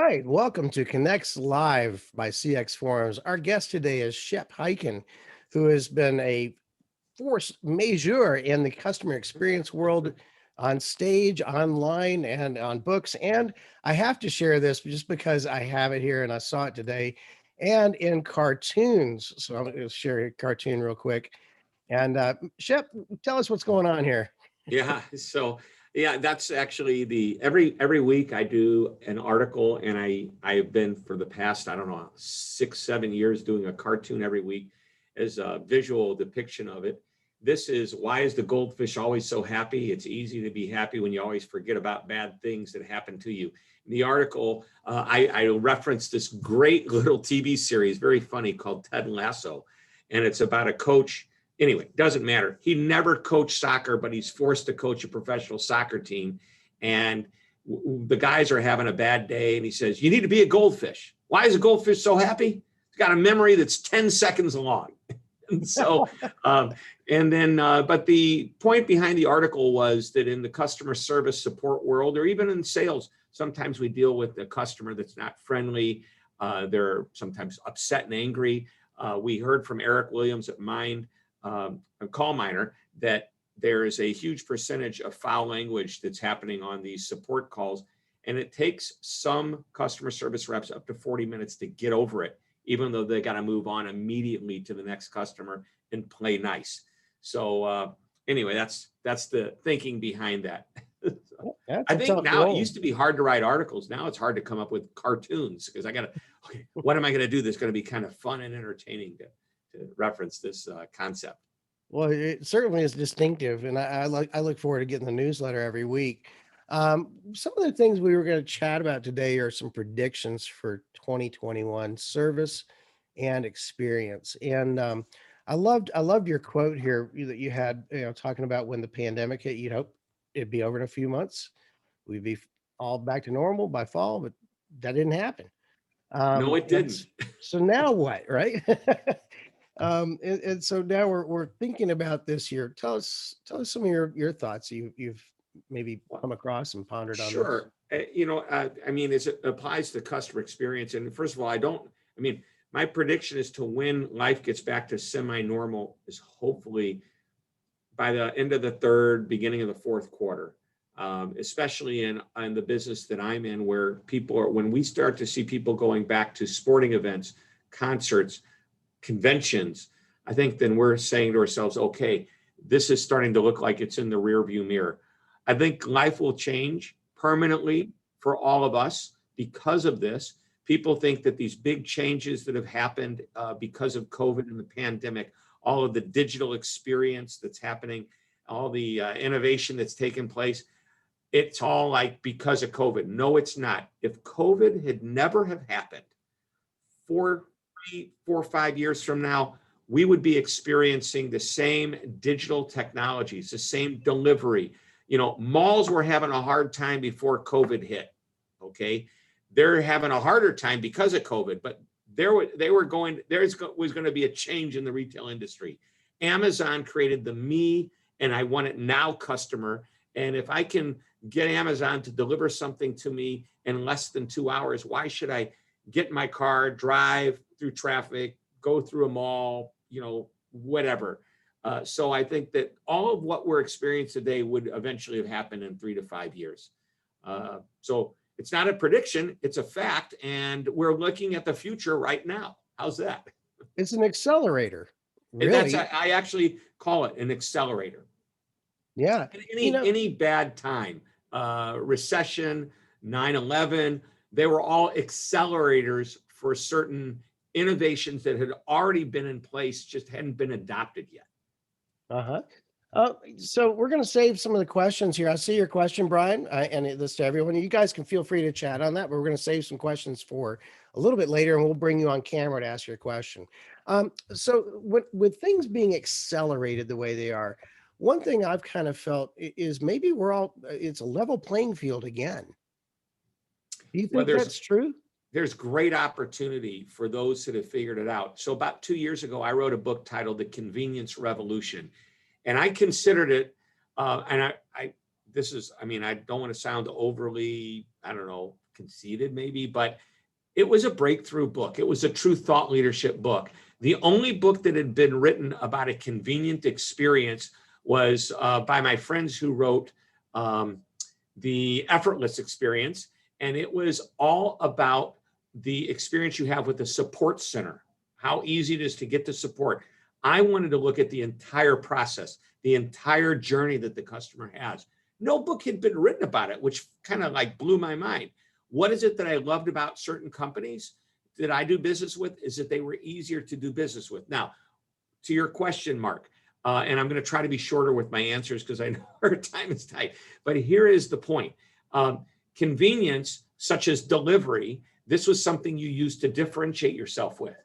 right, welcome to Connects Live by CX Forums. Our guest today is Shep Hyken, who has been a force majeure in the customer experience world on stage, online, and on books. And I have to share this just because I have it here and I saw it today and in cartoons. So I'm going to share a cartoon real quick. And Shep, tell us what's going on here. Yeah, so yeah, that's actually the every week I do an article, and I've been for the past, I don't know, 6, 7 years doing a cartoon every week as a visual depiction of it. This is why is the goldfish always so happy? It's easy to be happy when you always forget about bad things that happen to you. In the article, I referenced this great little TV series, very funny, called Ted Lasso, and it's about a coach. Anyway, doesn't matter. He never coached soccer, but he's forced to coach a professional soccer team. And the guys are having a bad day. And he says, you need to be a goldfish. Why is a goldfish so happy? He's got a memory that's 10 seconds long. And so, but the point behind the article was that in the customer service support world, or even in sales, sometimes we deal with a customer that's not friendly. They're sometimes upset and angry. We heard from Eric Williams at Mind, a call miner, that there is a huge percentage of foul language that's happening on these support calls. And it takes some customer service reps up to 40 minutes to get over it, even though they got to move on immediately to the next customer and play nice. So anyway, that's the thinking behind that. That's I a think tough now it role. used to be hard to write articles. Now it's hard to come up with cartoons because okay, what am I going to do that's going to be kind of fun and entertaining to reference this concept? Well, it certainly is distinctive, and I look forward to getting the newsletter every week. Some of the things we were going to chat about today are some predictions for 2021 service and experience. And I loved your quote here that you had, talking about when the pandemic hit, you'd hope it'd be over in a few months. We'd be all back to normal by fall, but that didn't happen. No, it And didn't. so now what, right? And so now we're thinking about this year. Tell us some of your thoughts you've maybe come across and pondered on this. Sure. I mean, as it applies to customer experience, and first of all, I mean, my prediction is to when life gets back to semi-normal is hopefully by the end of the third, beginning of the fourth quarter, especially in the business that I'm in, where when we start to see people going back to sporting events, concerts, conventions, I think then we're saying to ourselves, okay, this is starting to look like it's in the rear view mirror. I think life will change permanently for all of us because of this. People think that these big changes that have happened because of COVID and the pandemic, all of the digital experience that's happening, all the innovation that's taken place, it's all like because of COVID. No, it's not. If COVID had never have happened, 4, 5 years from now, we would be experiencing the same digital technologies, the same delivery. Malls were having a hard time before COVID hit. Okay. They're having a harder time because of COVID, but there was going to be a change in the retail industry. Amazon created the me and I want it now customer. And if I can get Amazon to deliver something to me in less than 2 hours, why should I get in my car, drive through traffic, go through a mall, whatever. So I think that all of what we're experiencing today would eventually have happened in 3 to 5 years. So it's not a prediction, it's a fact. And we're looking at the future right now. How's that? It's an accelerator, And really. I actually call it an accelerator. Yeah. Any bad time, recession, 9/11, they were all accelerators for certain innovations that had already been in place, just hadn't been adopted yet. Uh-huh. So we're going to save some of the questions here. I see your question, Brian, and this to everyone. You guys can feel free to chat on that, but we're going to save some questions for a little bit later, and we'll bring you on camera to ask your question. So with things being accelerated the way they are, one thing I've kind of felt is maybe it's a level playing field again. Do you Well, think that's true? there's great opportunity for those that have figured it out. So about 2 years ago, I wrote a book titled The Convenience Revolution. And I considered it, and I don't want to sound overly, conceited maybe, but it was a breakthrough book. It was a true thought leadership book. The only book that had been written about a convenient experience was by my friends who wrote The Effortless Experience. And it was all about the experience you have with the support center, how easy it is to get the support. I wanted to look at the entire process, the entire journey that the customer has. No book had been written about it, which kind of like blew my mind. What is it that I loved about certain companies that I do business with is that they were easier to do business with. Now, to your question, Mark, and I'm going to try to be shorter with my answers because I know our time is tight, but here is the point. Convenience, such as delivery, this was something you used to differentiate yourself with.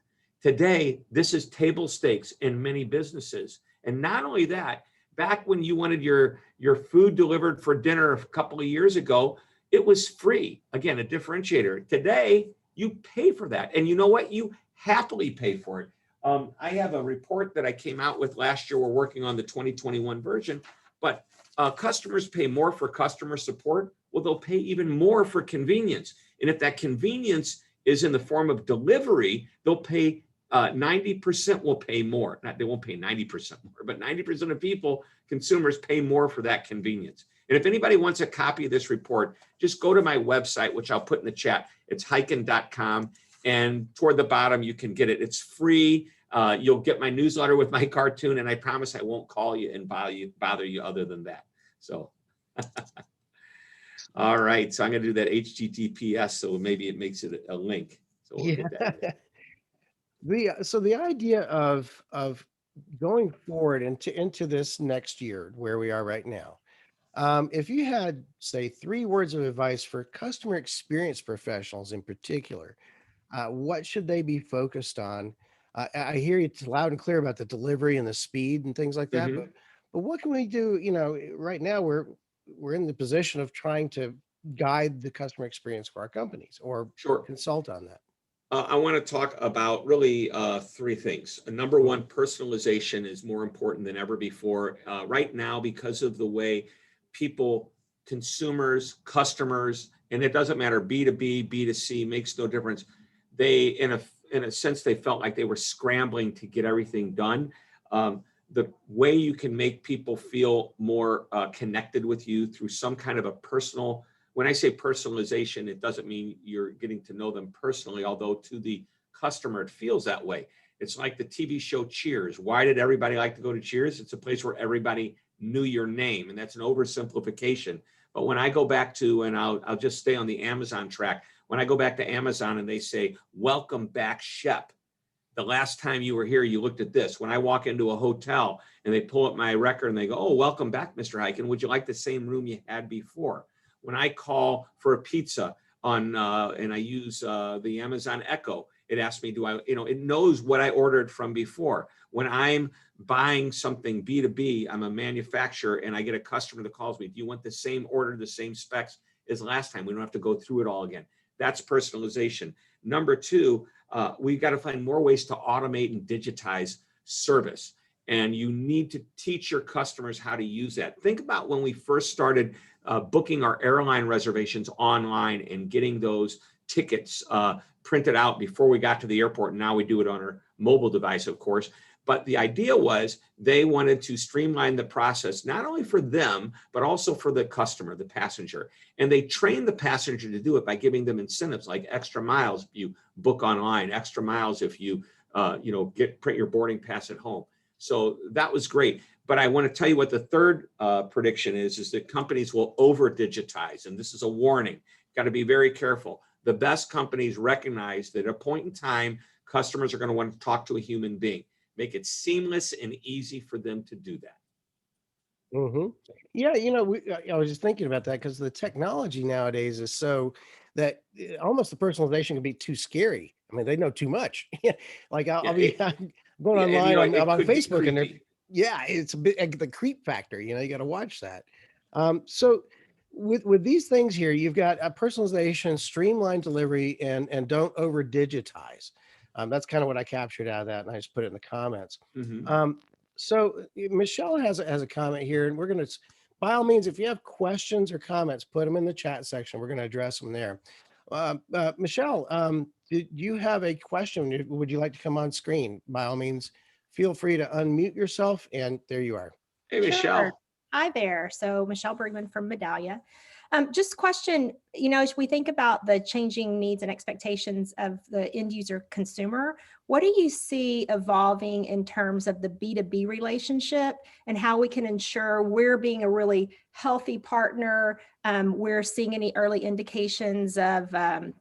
Today, this is table stakes in many businesses. And not only that, back when you wanted your food delivered for dinner a couple of years ago, it was free. Again, a differentiator. Today, you pay for that. And you know what? You happily pay for it. I have a report that I came out with last year. We're working on the 2021 version, but customers pay more for customer support. Well, they'll pay even more for convenience. And if that convenience is in the form of delivery, they'll pay 90% will pay more. They won't pay 90% more, but 90% of people, consumers, pay more for that convenience. And if anybody wants a copy of this report, just go to my website, which I'll put in the chat. It's hyken.com. And toward the bottom, you can get it. It's free. You'll get my newsletter with my cartoon, and I promise I won't call you and bother you other than that. So, all right. So I'm going to do that HTTPS, so maybe it makes it a link. So we'll get that. So the idea of going forward into this next year where we are right now, if you had, say, 3 words of advice for customer experience professionals in particular, what should they be focused on? I hear you loud and clear about the delivery and the speed and things like that, Mhm. but what can we do? Right now we're in the position of trying to guide the customer experience for our companies or Sure. consult on that. I want to talk about really 3 things. Number one, personalization is more important than ever before. Right now, because of the way people, consumers, customers, and it doesn't matter, B2B, B2C, makes no difference. They, in a sense, they felt like they were scrambling to get everything done. The way you can make people feel more connected with you through some kind of a personal, when I say personalization, it doesn't mean you're getting to know them personally, although to the customer, it feels that way. It's like the TV show Cheers. Why did everybody like to go to Cheers? It's a place where everybody knew your name, and that's an oversimplification. But when I go back to, and I'll just stay on the Amazon track, when I go back to Amazon and they say, welcome back, Shep. The last time you were here, you looked at this. When I walk into a hotel and they pull up my record and they go, oh, welcome back, Mr. Hyken. Would you like the same room you had before? When I call for a pizza on, and I use the Amazon Echo, it asks me, it knows what I ordered from before. When I'm buying something B2B, I'm a manufacturer and I get a customer that calls me, do you want the same order, the same specs as last time? We don't have to go through it all again. That's personalization. Number 2, we've got to find more ways to automate and digitize service. And you need to teach your customers how to use that. Think about when we first started booking our airline reservations online and getting those tickets printed out before we got to the airport. Now we do it on our mobile device, of course. But the idea was they wanted to streamline the process, not only for them, but also for the customer, the passenger. And they trained the passenger to do it by giving them incentives like extra miles if you book online, extra miles if you print your boarding pass at home. So that was great. But I want to tell you what the third prediction is that companies will over digitize. And this is a warning. Got to be very careful. The best companies recognize that at a point in time, customers are going to want to talk to a human being. Make it seamless and easy for them to do that. Mm-hmm. Yeah, I was just thinking about that because the technology nowadays is so that almost the personalization can be too scary. I mean, they know too much. Like I'll Yeah, be going yeah, and online it on could get Facebook, and creepy. it's a bit like the creep factor. You got to watch that. So with these things here, you've got a personalization, streamlined delivery, and don't over digitize. That's kind of what I captured out of that, and I just put it in the comments. Mhm. Um, so Michelle has a comment here, and we're going to, by all means, if you have questions or comments, put them in the chat section. We're going to address them there. Michelle, do you have a question? Would you like to come on screen? By all means, feel free to unmute yourself. And there you are. Hey, Sure. Michelle. Hi there. So Michelle Bergman from Medallia. Just question, as we think about the changing needs and expectations of the end user consumer, what do you see evolving in terms of the B2B relationship and how we can ensure we're being a really healthy partner? We're seeing any early indications of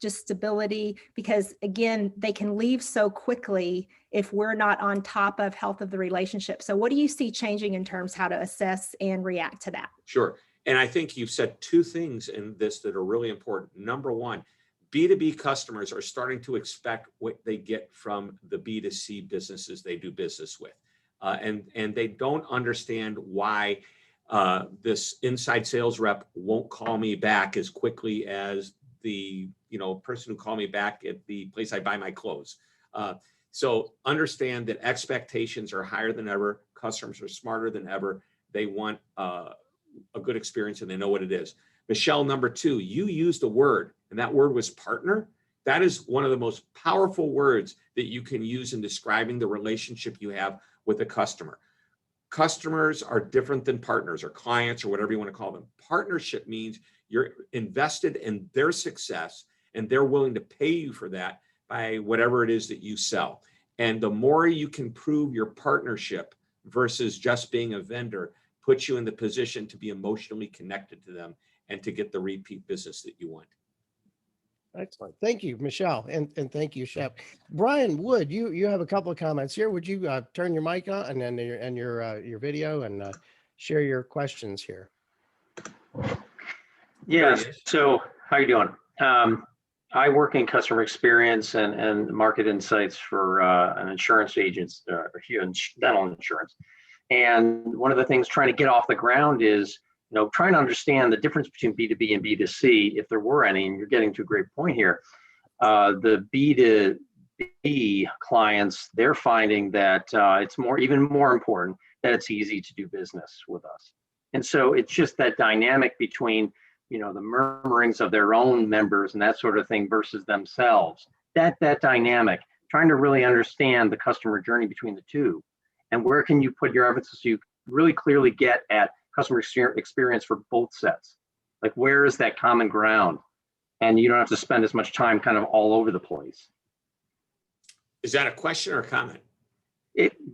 just stability, because again, they can leave so quickly if we're not on top of health of the relationship. So what do you see changing in terms of how to assess and react to that? Sure. And I think you've said two things in this that are really important. Number one, B2B customers are starting to expect what they get from the B2C businesses they do business with. And they don't understand why this inside sales rep won't call me back as quickly as the person who called me back at the place I buy my clothes. So understand that expectations are higher than ever. Customers are smarter than ever. They want a good experience and they know what it is. Michelle, number two, you used a word, and that word was partner. That is one of the most powerful words that you can use in describing the relationship you have with a customer. Customers are different than partners or clients or whatever you want to call them. Partnership means you're invested in their success and they're willing to pay you for that by whatever it is that you sell. And the more you can prove your partnership versus just being a vendor, puts you in the position to be emotionally connected to them and to get the repeat business that you want. Excellent. Thank you, Michelle. And thank you, Shep. Brian Wood, you have a couple of comments here. Would you turn your mic on and then your video and share your questions here? Yes. So how you doing? I work in customer experience and market insights for an insurance agent, here in dental insurance. And one of the things trying to get off the ground is, trying to understand the difference between B2B and B2C, if there were any, and you're getting to a great point here. The B2B clients, they're finding that it's even more important that it's easy to do business with us. And so it's just that dynamic between, the murmurings of their own members and that sort of thing versus themselves. That dynamic, trying to really understand the customer journey between the two. And where can you put your emphasis so you really clearly get at customer experience for both sets? Like, where is that common ground? And you don't have to spend as much time kind of all over the place. Is that a question or a comment?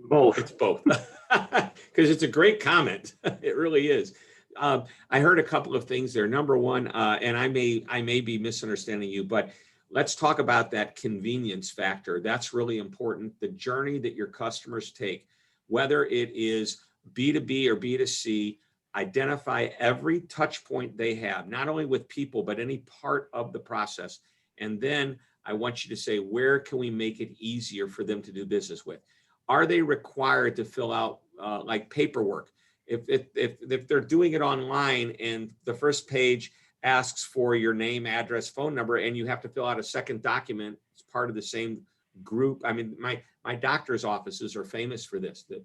Both. It's both. Because it's a great comment. It really is. I heard a couple of things there. Number one, and I may be misunderstanding you, but let's talk about that convenience factor. That's really important. The journey that your customers take, whether it is B2B or B2C, identify every touch point they have, not only with people, but any part of the process. And then I want you to say, where can we make it easier for them to do business with? Are they required to fill out like paperwork? If they're doing it online and the first page asks for your name, address, phone number, and you have to fill out a second document, it's part of the same group. I mean, my doctor's offices are famous for this, that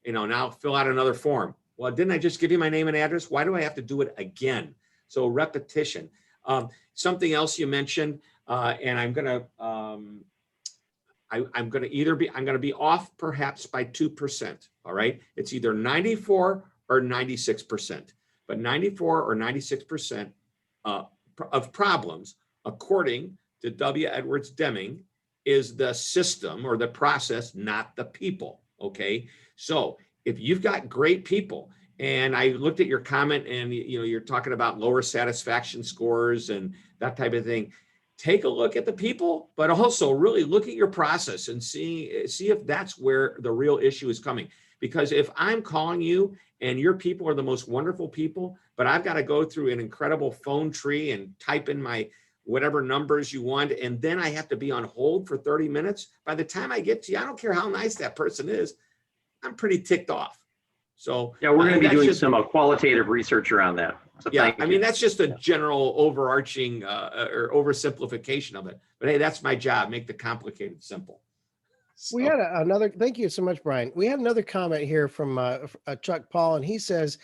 now fill out another form. Well, didn't I just give you my name and address? Why do I have to do it again? So repetition. Something else you mentioned, and I'm gonna be off perhaps by 2%. All right, it's either 94 or 96%, but 94 or 96% of problems, according to W. Edwards Deming, is the system or the process, not the people. Okay, so if you've got great people, and I looked at your comment, and you're talking about lower satisfaction scores and that type of thing. Take a look at the people, but also really look at your process and see if that's where the real issue is coming. Because if I'm calling you and your people are the most wonderful people, but I've got to go through an incredible phone tree and type in my whatever numbers you want, and then I have to be on hold for 30 minutes, by the time I get to you, I don't care how nice that person is, I'm pretty ticked off. So yeah, we're going to be doing some qualitative research around that. So yeah, I mean, that's just a general overarching or oversimplification of it. But hey, that's my job, make the complicated simple. So. We had another, thank you so much, Brian. We had another comment here from Chuck Paul, and he says,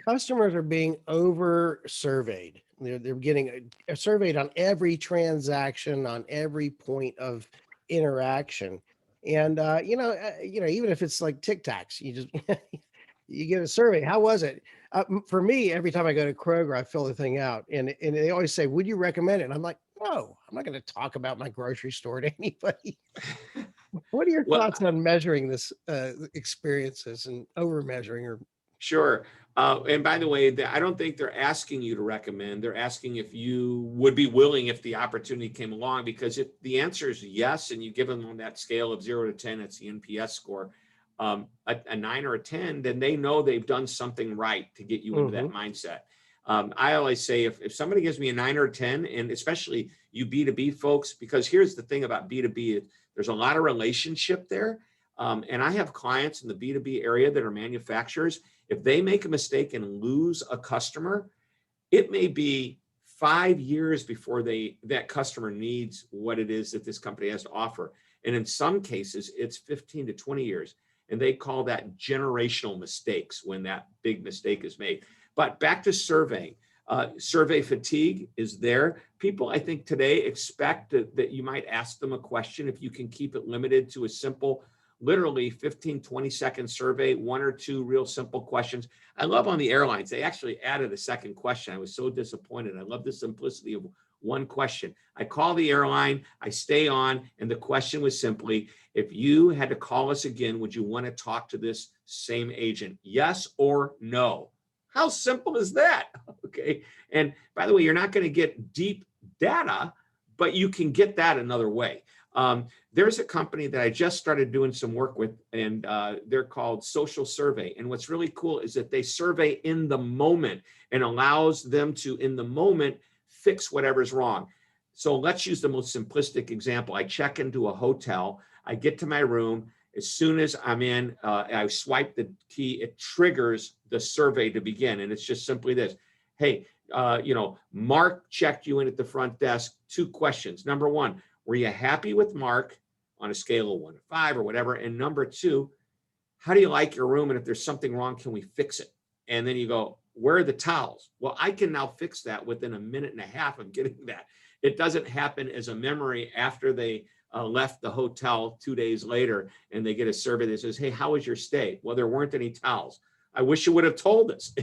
customers are being over surveyed. They're getting surveyed on every transaction, on every point of interaction. And even if it's like Tic Tacs, you just you get a survey. How was it? For me, every time I go to Kroger, I fill the thing out, and they always say, "Would you recommend it?" And I'm like, "No, I'm not going to talk about my grocery store to anybody." What are your Well, thoughts on measuring this experiences and over measuring or sure. And by the way, I don't think they're asking you to recommend. They're asking if you would be willing if the opportunity came along, because if the answer is yes, and you give them on that scale of 0 to 10, it's the NPS score, a 9 or a 10, then they know they've done something right to get you into that mindset. I always say if somebody gives me a 9 or a 10, and especially you B2B folks, because here's the thing about B2B, there's a lot of relationship there. And I have clients in the B2B area that are manufacturers. If they make a mistake and lose a customer, it may be 5 years before that customer needs what it is that this company has to offer. And in some cases, it's 15 to 20 years. And they call that generational mistakes when that big mistake is made. But back to surveying. Survey fatigue is there. People, I think today expect that you might ask them a question. If you can keep it limited to a simple, literally 15, 20-second survey, 1 or 2 real simple questions. I love on the airlines, they actually added a second question. I was so disappointed. I love the simplicity of one question. I call the airline, I stay on, and the question was simply, if you had to call us again, would you want to talk to this same agent? Yes or no? How simple is that? Okay. And by the way, you're not going to get deep data, but you can get that another way. There's a company that I just started doing some work with, and they're called Social Survey. And what's really cool is that they survey in the moment and allows them to, in the moment, fix whatever's wrong. So let's use the most simplistic example. I check into a hotel, I get to my room. As soon as I'm in, I swipe the key, it triggers the survey to begin. And it's just simply this. Hey, Mark checked you in at the front desk. 2 questions. Number 1, were you happy with Mark on a scale of 1 to 5 or whatever? And number 2, how do you like your room? And if there's something wrong, can we fix it? And then you go, where are the towels? Well, I can now fix that within a minute and a half of getting that. It doesn't happen as a memory after they left the hotel 2 days later and they get a survey that says, hey, how was your stay? Well, there weren't any towels. I wish you would have told us,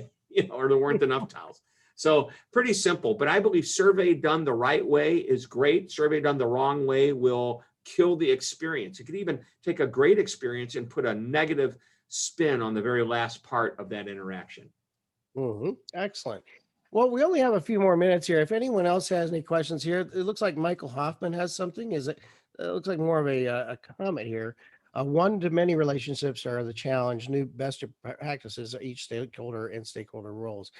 or there weren't enough towels. So pretty simple, but I believe survey done the right way is great. Survey done the wrong way will kill the experience. It could even take a great experience and put a negative spin on the very last part of that interaction. Excellent. Well, we only have a few more minutes here. If anyone else has any questions here, it looks like Michael Hoffman has something. It looks like more of a comment here. One-to-many relationships are the challenge. New best practices, each stakeholder and stakeholder roles.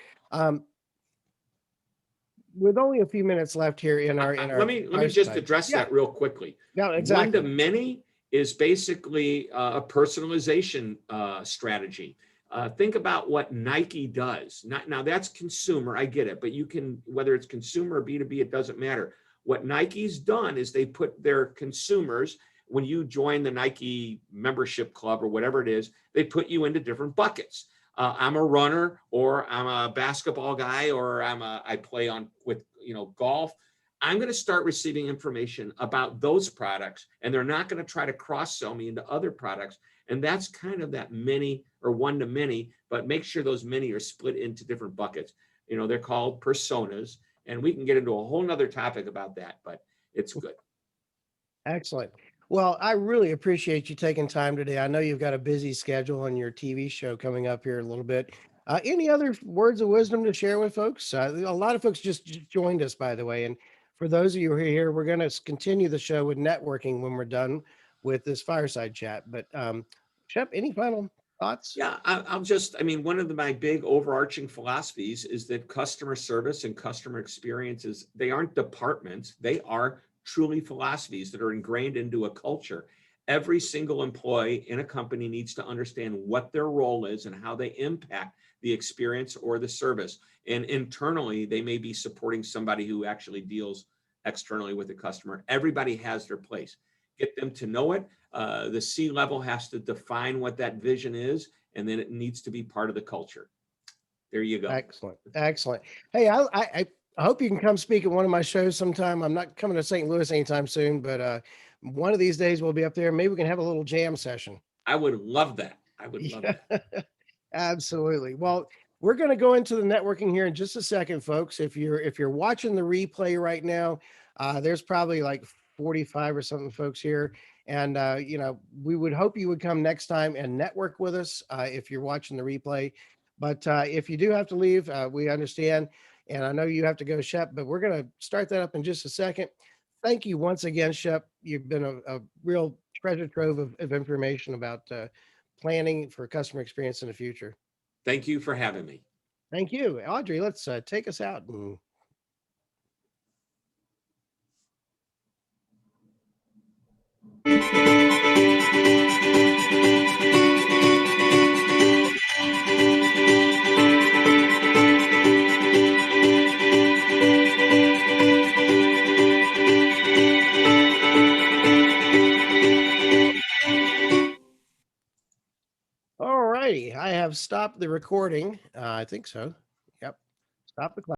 With only a few minutes left here in our let me just address that real quickly. Yeah, exactly. One-to-many is basically a personalization strategy. Think about what Nike does. Now that's consumer, I get it, but you can, whether it's consumer or B2B, it doesn't matter. What Nike's done is they put their consumers, when you join the Nike membership club or whatever it is, they put you into different buckets. I'm a runner, or I'm a basketball guy, or I play with golf. I'm going to start receiving information about those products, and they're not going to try to cross sell me into other products. And that's kind of that many or one-to-many, but make sure those many are split into different buckets. They're called personas, and we can get into a whole nother topic about that, but it's good. Excellent. Well, I really appreciate you taking time today. I know you've got a busy schedule on your TV show coming up here in a little bit. Any other words of wisdom to share with folks? A lot of folks just joined us, by the way. And for those of you who are here, we're going to continue the show with networking when we're done with this fireside chat. But Shep, any final thoughts? Yeah, one of my big overarching philosophies is that customer service and customer experiences, they aren't departments, they are truly philosophies that are ingrained into a culture. Every single employee in a company needs to understand what their role is and how they impact the experience or the service. And internally, they may be supporting somebody who actually deals externally with the customer. Everybody has their place. Get them to know it. The C-level has to define what that vision is, and then it needs to be part of the culture. There you go. Excellent. Excellent. Hey, I hope you can come speak at one of my shows sometime. I'm not coming to St. Louis anytime soon, but one of these days we'll be up there. Maybe we can have a little jam session. I would love that. I would love Yeah, that. absolutely. Well, we're going to go into the networking here in just a second, folks. If you're watching the replay right now, there's probably like 45 or something folks here. And we would hope you would come next time and network with us if you're watching the replay. But if you do have to leave, we understand. And I know you have to go, Shep, but we're going to start that up in just a second. Thank you once again, Shep. You've been a real treasure trove of information about planning for customer experience in the future. Thank you for having me. Thank you. Audrey, let's take us out. All righty. I have stopped the recording. I think so. Yep. Stop the clock.